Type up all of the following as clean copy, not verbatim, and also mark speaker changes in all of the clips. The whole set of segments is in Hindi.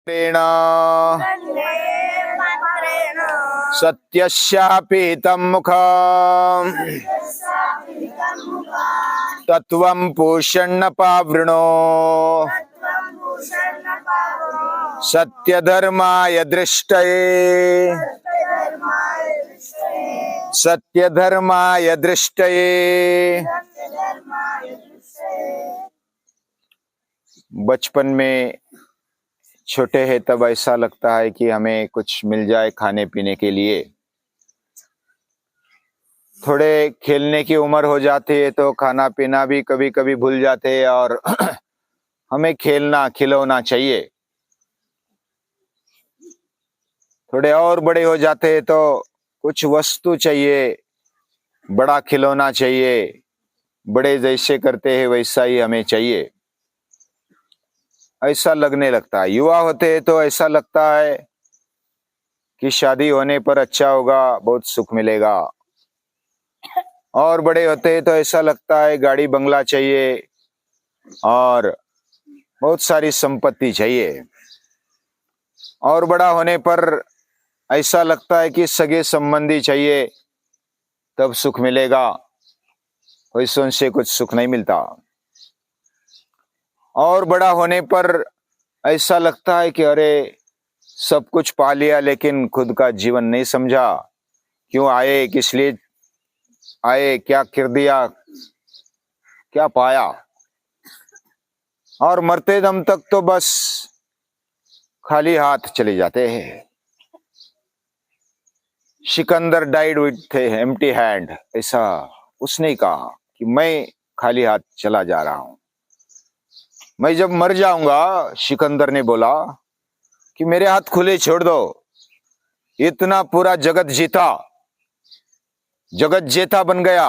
Speaker 1: प्रेण सत्यस्यापीतं मुखम् तत्त्वं पूषण्ण पावृणो सत्यधर्माय दृष्टये सत्यधर्माय दृष्टये। बचपन में छोटे हैं तब ऐसा लगता है कि हमें कुछ मिल जाए खाने पीने के लिए। थोड़े खेलने की उम्र हो जाती है तो खाना पीना भी कभी कभी भूल जाते हैं और हमें खेलना खिलौना चाहिए। थोड़े और बड़े हो जाते हैं तो कुछ वस्तु चाहिए, बड़ा खिलौना चाहिए, बड़े जैसे करते हैं वैसा ही हमें चाहिए, ऐसा लगने लगता है। युवा होते हैं तो ऐसा लगता है कि शादी होने पर अच्छा होगा, बहुत सुख मिलेगा। और बड़े होते हैं तो ऐसा लगता है गाड़ी बंगला चाहिए और बहुत सारी संपत्ति चाहिए। और बड़ा होने पर ऐसा लगता है कि सगे संबंधी चाहिए तब सुख मिलेगा, वैसों से कुछ सुख नहीं मिलता। और बड़ा होने पर ऐसा लगता है कि अरे सब कुछ पा लिया लेकिन खुद का जीवन नहीं समझा, क्यों आए, किस लिए आए, क्या कर दिया, क्या पाया। और मरते दम तक तो बस खाली हाथ चले जाते हैं। Sikandar died with empty hand, ऐसा उसने कहा कि मैं खाली हाथ चला जा रहा हूं। मैं जब मर जाऊंगा, सिकंदर ने बोला, कि मेरे हाथ खुले छोड़ दो। इतना पूरा जगत जीता, जगत जेता बन गया।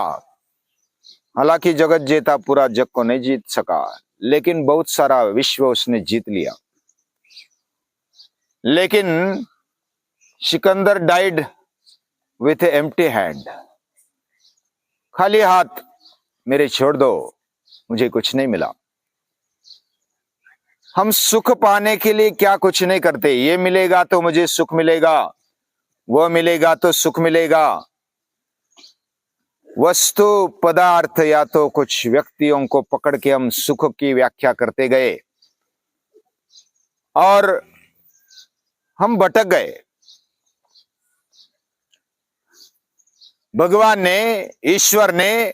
Speaker 1: हालांकि जगत जेता पूरा जग को नहीं जीत सका, लेकिन बहुत सारा विश्व उसने जीत लिया। लेकिन Sikandar died with empty hand, खाली हाथ मेरे छोड़ दो, मुझे कुछ नहीं मिला। हम सुख पाने के लिए क्या कुछ नहीं करते, ये मिलेगा तो मुझे सुख मिलेगा, वो मिलेगा तो सुख मिलेगा। वस्तु पदार्थ या तो कुछ व्यक्तियों को पकड़ के हम सुख की व्याख्या करते गए और हम भटक गए। भगवान ने, ईश्वर ने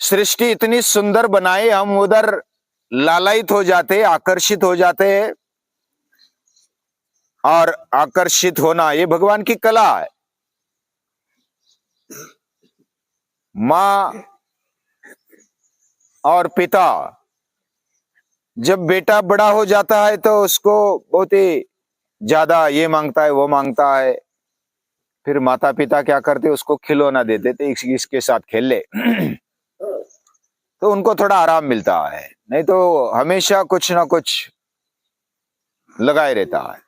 Speaker 1: सृष्टि इतनी सुंदर बनाई, हम उधर लालायित हो जाते, आकर्षित हो जाते हैं। और आकर्षित होना ये भगवान की कला है। मां और पिता, जब बेटा बड़ा हो जाता है तो उसको बहुत ही ज्यादा ये मांगता है, वो मांगता है। फिर माता पिता क्या करते, उसको खिलौना दे देते, इसके साथ खेल ले तो उनको थोड़ा आराम मिलता है, नहीं तो हमेशा कुछ ना कुछ लगाए रहता है।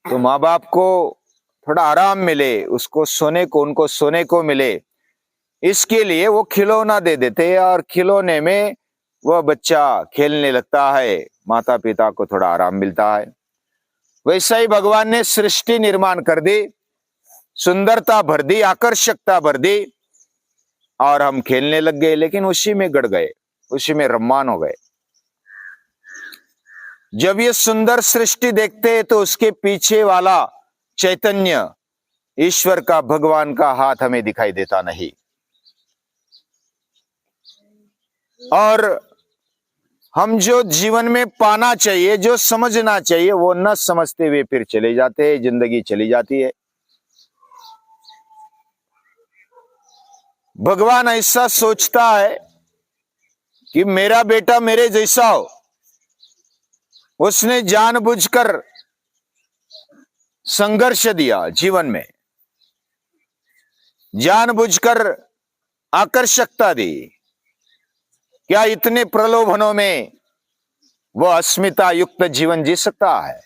Speaker 1: तो माँ बाप को थोड़ा आराम मिले, उसको सोने को, उनको सोने को मिले, इसके लिए वो खिलौना दे देते हैं और खिलौने में वह बच्चा खेलने लगता है, माता पिता को थोड़ा आराम मिलता है। वैसा ही भगवान ने सृष्टि निर्माण कर दी, सुंदरता भर दी, आकर्षकता भर दी और हम खेलने लग गए, लेकिन उसी में गड़ गए, उसी में रम्मान हो गए। जब ये सुंदर सृष्टि देखते हैं तो उसके पीछे वाला चैतन्य, ईश्वर का, भगवान का हाथ हमें दिखाई देता नहीं। और हम जो जीवन में पाना चाहिए, जो समझना चाहिए, वो न समझते हुए फिर चले जाते हैं, जिंदगी चली जाती है। भगवान ऐसा सोचता है कि मेरा बेटा मेरे जैसा हो। उसने जानबूझकर संघर्ष दिया जीवन में, जानबूझकर आकर्षकता दी। क्या इतने प्रलोभनों में वह अस्मिता युक्त जीवन जी सकता है,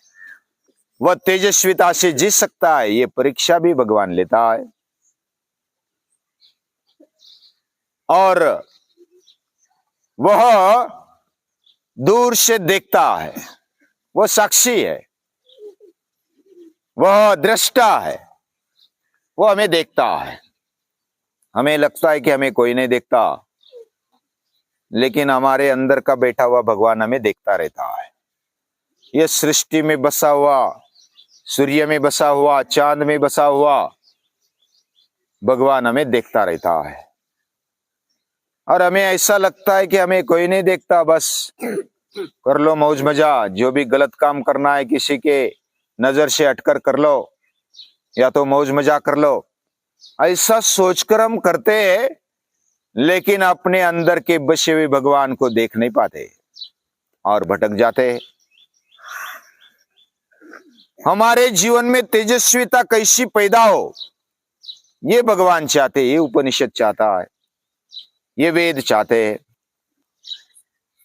Speaker 1: वह तेजस्विता से जी सकता है? ये परीक्षा भी भगवान लेता है। और वह दूर से देखता है, वो साक्षी है, वह दृष्टा है, वो हमें देखता है। हमें लगता है कि हमें कोई नहीं देखता, लेकिन हमारे अंदर का बैठा हुआ भगवान हमें देखता रहता है। ये सृष्टि में बसा हुआ, सूर्य में बसा हुआ, चांद में बसा हुआ भगवान हमें देखता रहता है। और हमें ऐसा लगता है कि हमें कोई नहीं देखता, बस कर लो मौज मजा, जो भी गलत काम करना है किसी के नजर से हटकर कर लो, या तो मौज मजा कर लो। ऐसा सोचकर हम करते हैं, लेकिन अपने अंदर के बसे हुए भगवान को देख नहीं पाते और भटक जाते हैं। हमारे जीवन में तेजस्विता कैसी पैदा हो, ये भगवान चाहते, ये उपनिषद चाहता है, ये वेद चाहते हैं।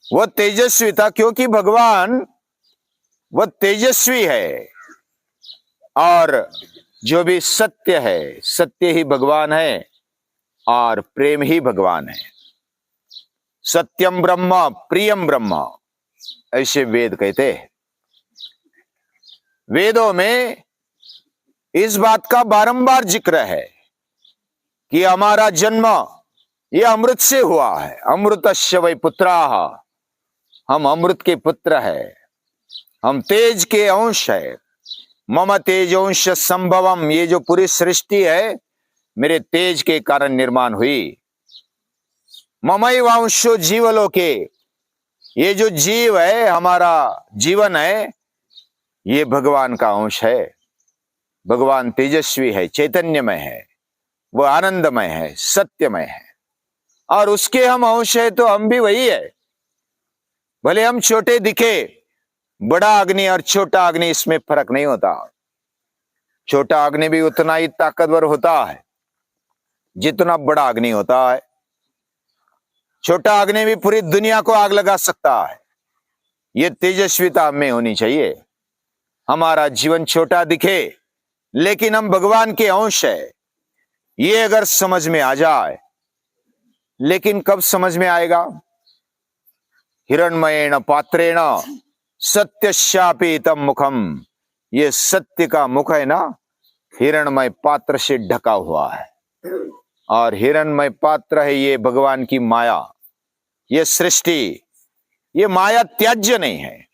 Speaker 1: वो तेजस्विता, क्योंकि भगवान वह तेजस्वी है, और जो भी सत्य है, सत्य ही भगवान है और प्रेम ही भगवान है। सत्यम ब्रह्म प्रियम ब्रह्म, ऐसे वेद कहते हैं। वेदों में इस बात का बारंबार जिक्र है कि हमारा जन्म यह अमृत से हुआ है। अमृतस्य वै पुत्राः, हम अमृत के पुत्र है, हम तेज के अंश है। मम तेजोंश संभवम, ये जो पूरी सृष्टि है मेरे तेज के कारण निर्माण हुई। ममैवांशो जीवलोके, ये जो जीव है, हमारा जीवन है, ये भगवान का अंश है। भगवान तेजस्वी है, चैतन्यमय है, वह आनंदमय है, सत्यमय है, और उसके हम अंश है, तो हम भी वही है। भले हम छोटे दिखे, बड़ा अग्नि और छोटा अग्नि, इसमें फर्क नहीं होता। छोटा अग्नि भी उतना ही ताकतवर होता है जितना बड़ा अग्नि होता है। छोटा अग्नि भी पूरी दुनिया को आग लगा सकता है। ये तेजस्विता हमें होनी चाहिए। हमारा जीवन छोटा दिखे, लेकिन हम भगवान के अंश है, ये अगर समझ में आ जाए। लेकिन कब समझ में आएगा? हिरण्मयेन पात्रेण सत्यस्यापि तम मुखम, ये सत्य का मुख है ना, हिरणमय पात्र से ढका हुआ है। और हिरणमय पात्र है ये भगवान की माया, ये सृष्टि। ये माया त्याज्य नहीं है,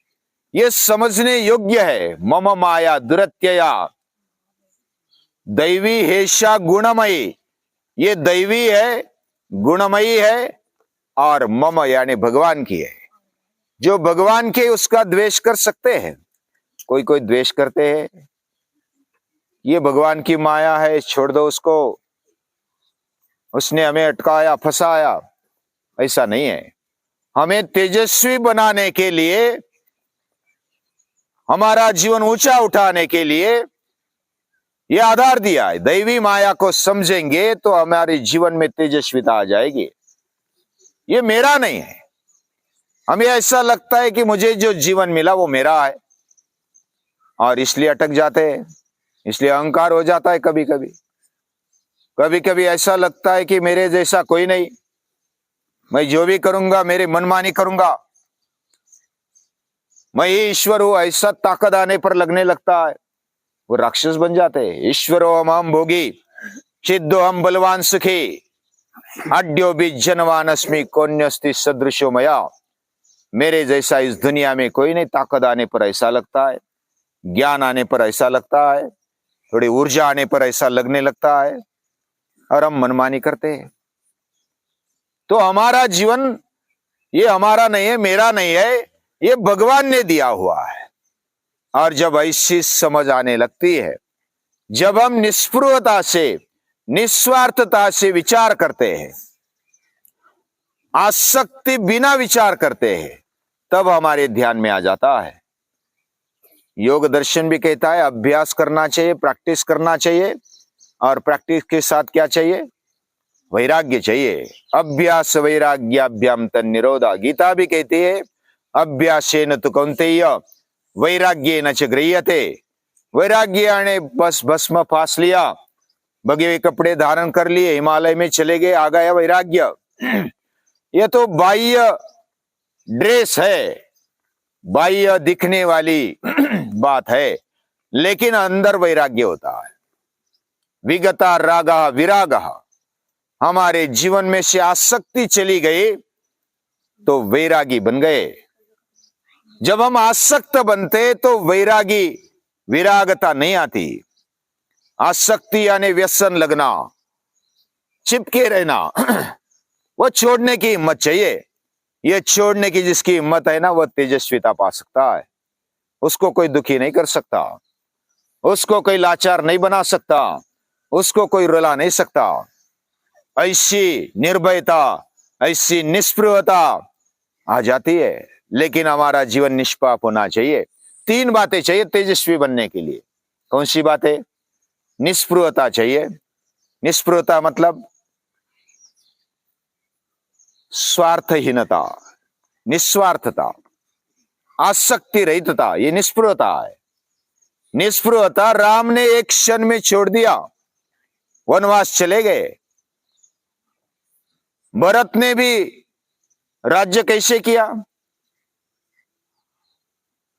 Speaker 1: ये समझने योग्य है। मम माया दुरत्यया दैवी हेषा गुणमयी, ये दैवी है, गुणमयी है, और मम यानी भगवान की है। जो भगवान के, उसका द्वेष कर सकते हैं। कोई कोई द्वेष करते हैं, ये भगवान की माया है, छोड़ दो उसको, उसने हमें अटकाया फंसाया। ऐसा नहीं है। हमें तेजस्वी बनाने के लिए, हमारा जीवन ऊंचा उठाने के लिए यह आधार दिया है। दैवी माया को समझेंगे तो हमारे जीवन में तेजस्विता आ जाएगी। ये मेरा नहीं है। हमें ऐसा लगता है कि मुझे जो जीवन मिला वो मेरा है, और इसलिए अटक जाते हैं, इसलिए अहंकार हो जाता है। कभी कभी कभी कभी ऐसा लगता है कि मेरे जैसा कोई नहीं, मैं जो भी करूंगा मेरे मनमानी करूंगा, मैं ही ईश्वर हूं, ऐसा ताकत आने पर लगने लगता है। वो राक्षस बन जाते हैं। ईश्वरो हम भोगी चिद्दो हम बलवान सुखी आड्यो भी जनवान अस्मि कौन्यस्ति सदृशो मया, मेरे जैसा इस दुनिया में कोई नहीं। ताकत आने पर ऐसा लगता है, ज्ञान आने पर ऐसा लगता है, थोड़ी ऊर्जा आने पर ऐसा लगने लगता है, और हम मनमानी करते हैं। तो हमारा जीवन ये हमारा नहीं है, मेरा नहीं है, ये भगवान ने दिया हुआ है। और जब ऐसी समझ आने लगती है, जब हम निष्पृहता से, निस्वार्थता से विचार करते हैं, आसक्ति बिना विचार करते हैं, तब हमारे ध्यान में आ जाता है। योग दर्शन भी कहता है अभ्यास करना चाहिए, प्रैक्टिस करना चाहिए, और प्रैक्टिस के साथ क्या चाहिए? वैराग्य चाहिए। अभ्यास वैराग्याभ्याम तन्निरोधा, गीता भी कहती है अभ्यासेन तु कौन्तेय वैराग्येन च गृह्यते। वैराग्य ने बस भस्म फास लिया, भगे हुए कपड़े धारण कर लिए, हिमालय में चले गए, आ गया वैराग्य। यह तो बाह्य ड्रेस है, बाह्य दिखने वाली बात है, लेकिन अंदर वैराग्य होता है। विगता रागा विरागा, हमारे जीवन में से आसक्ति चली गई तो वैरागी बन गए। जब हम आसक्त बनते तो वैरागी विरागता नहीं आती। आसक्ति यानी व्यसन लगना, चिपके रहना, वो छोड़ने की हिम्मत चाहिए। ये छोड़ने की जिसकी हिम्मत है ना, वह तेजस्विता पा सकता है। उसको कोई दुखी नहीं कर सकता, उसको कोई लाचार नहीं बना सकता, उसको कोई रुला नहीं सकता। ऐसी निर्भयता, ऐसी निष्प्रभता आ जाती है। लेकिन हमारा जीवन निष्पाप होना चाहिए। 3 बातें चाहिए तेजस्वी बनने के लिए। कौन सी बातें? निष्प्रभता चाहिए। निष्प्रभता मतलब स्वार्थहीनता, निस्वार्थता, आसक्ति रहितता, ये निष्प्रभता है। निष्प्रभता राम ने एक क्षण में छोड़ दिया, वनवास चले गए। भरत ने भी राज्य कैसे किया?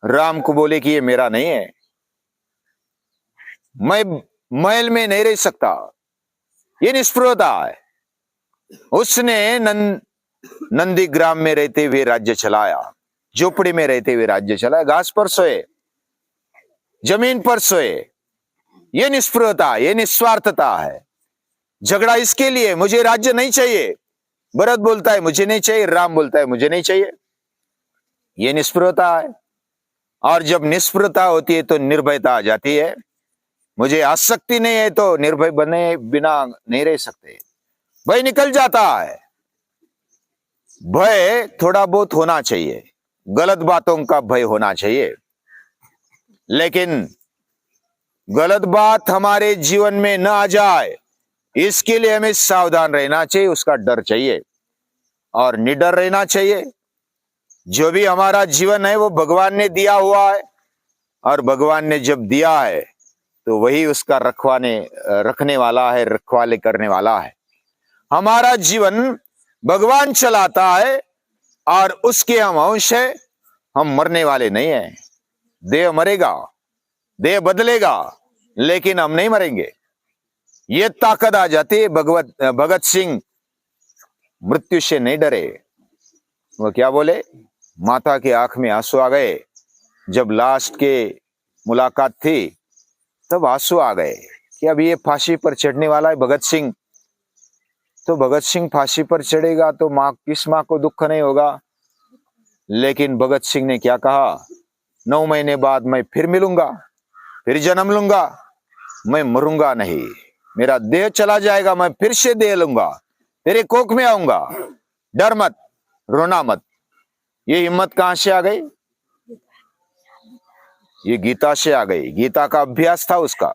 Speaker 1: राम को बोले कि ये मेरा नहीं है, मैं महल में नहीं रह सकता। ये निष्प्रभता है। उसने नंदीग्राम में रहते हुए राज्य चलाया, झोपड़ी में रहते हुए राज्य चलाया, घास पर सोए, जमीन पर सोए। ये निष्प्रभता, ये निस्वार्थता है। झगड़ा इसके लिए, मुझे राज्य नहीं चाहिए। भरत बोलता है मुझे नहीं चाहिए, राम बोलता है मुझे नहीं चाहिए। ये निष्प्रभता है। और जब निष्प्रभता होती है तो निर्भयता आ जाती है। मुझे आसक्ति नहीं है तो निर्भय बने बिना नहीं रह सकते। भय निकल जाता है। भय थोड़ा बहुत होना चाहिए, गलत बातों का भय होना चाहिए, लेकिन गलत बात हमारे जीवन में न आ जाए इसके लिए हमें सावधान रहना चाहिए। उसका डर चाहिए और निडर रहना चाहिए। जो भी हमारा जीवन है वो भगवान ने दिया हुआ है, और भगवान ने जब दिया है तो वही उसका रखने वाला है, रखवाले करने वाला है। हमारा जीवन भगवान चलाता है और उसके हम अंश है। हम मरने वाले नहीं हैं। देह मरेगा, देह बदलेगा, लेकिन हम नहीं मरेंगे। ये ताकत आ जाती है। भगत सिंह मृत्यु से नहीं डरे। वो क्या बोले? माता की आंख में आंसू आ गए। जब लास्ट के मुलाकात थी तब आंसू आ गए कि अब ये फांसी पर चढ़ने वाला है भगत सिंह। तो भगत सिंह फांसी पर चढ़ेगा तो किस माँ को दुख नहीं होगा? लेकिन भगत सिंह ने क्या कहा? 9 महीने बाद मैं फिर मिलूंगा, फिर जन्म लूंगा, मैं मरूंगा नहीं। मेरा देह चला जाएगा, मैं फिर से देह लूंगा, तेरे कोख में आऊंगा, डर मत, रोना मत। ये हिम्मत कहां से आ गई? ये गीता से आ गई। गीता का अभ्यास था उसका।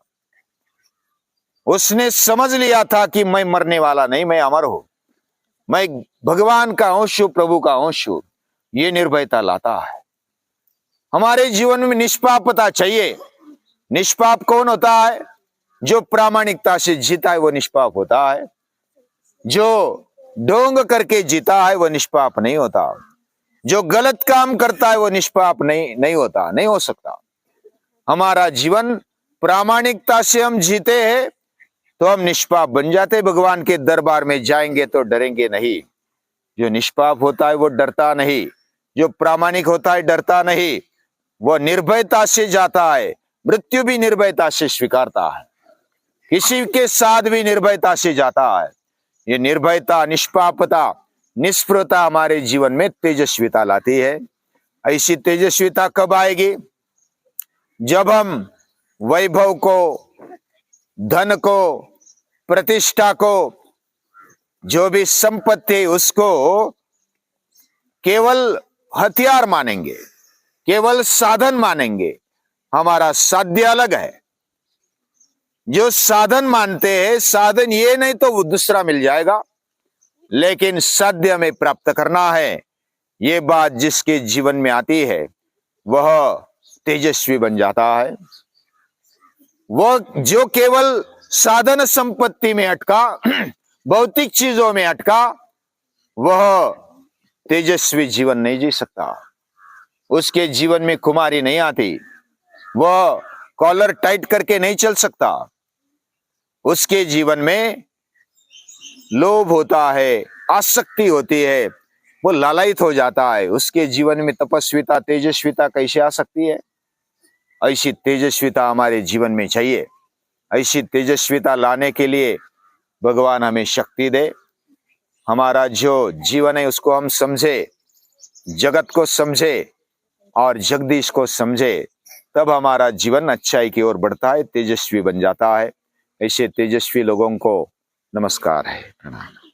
Speaker 1: उसने समझ लिया था कि मैं मरने वाला नहीं, मैं अमर हूं, मैं भगवान का अंश हूं, प्रभु का अंश हूं। ये निर्भयता लाता है। हमारे जीवन में निष्पापता चाहिए। निष्पाप कौन होता है? जो प्रामाणिकता से जीता है वो निष्पाप होता है। जो ढोंग करके जीता है वो निष्पाप नहीं होता। जो गलत काम करता है वो निष्पाप नहीं होता, नहीं हो सकता। हमारा जीवन प्रामाणिकता से हम जीते हैं तो हम निष्पाप बन जाते। भगवान के दरबार में जाएंगे तो डरेंगे नहीं। जो निष्पाप होता है वो डरता नहीं, जो प्रामाणिक होता है डरता नहीं, वो निर्भयता से जाता है। मृत्यु भी निर्भयता से स्वीकारता है, किसी के साथ भी निर्भयता से जाता है। ये निर्भयता, निष्पापता, निष्प्रभता हमारे जीवन में तेजस्विता लाती है। ऐसी तेजस्विता कब आएगी? जब हम वैभव को, धन को, प्रतिष्ठा को, जो भी संपत्ति है उसको केवल हथियार मानेंगे, केवल साधन मानेंगे। हमारा साध्य अलग है। जो साधन मानते हैं, साधन ये नहीं तो वो दूसरा मिल जाएगा, लेकिन साध्य हमें प्राप्त करना है। ये बात जिसके जीवन में आती है वह तेजस्वी बन जाता है। वह जो केवल साधन संपत्ति में अटका, भौतिक चीजों में अटका, वह तेजस्वी जीवन नहीं जी सकता। उसके जीवन में खुमारी नहीं आती, वह कॉलर टाइट करके नहीं चल सकता। उसके जीवन में लोभ होता है, आसक्ति होती है, वो लालायित हो जाता है। उसके जीवन में तपस्विता, तेजस्विता कैसे आ सकती है? ऐसी तेजस्विता हमारे जीवन में चाहिए। ऐसी तेजस्विता लाने के लिए भगवान हमें शक्ति दे। हमारा जो जीवन है उसको हम समझे, जगत को समझे और जगदीश को समझे, तब हमारा जीवन अच्छाई की ओर बढ़ता है, तेजस्वी बन जाता है। ऐसे तेजस्वी लोगों को नमस्कार है, प्रणाम।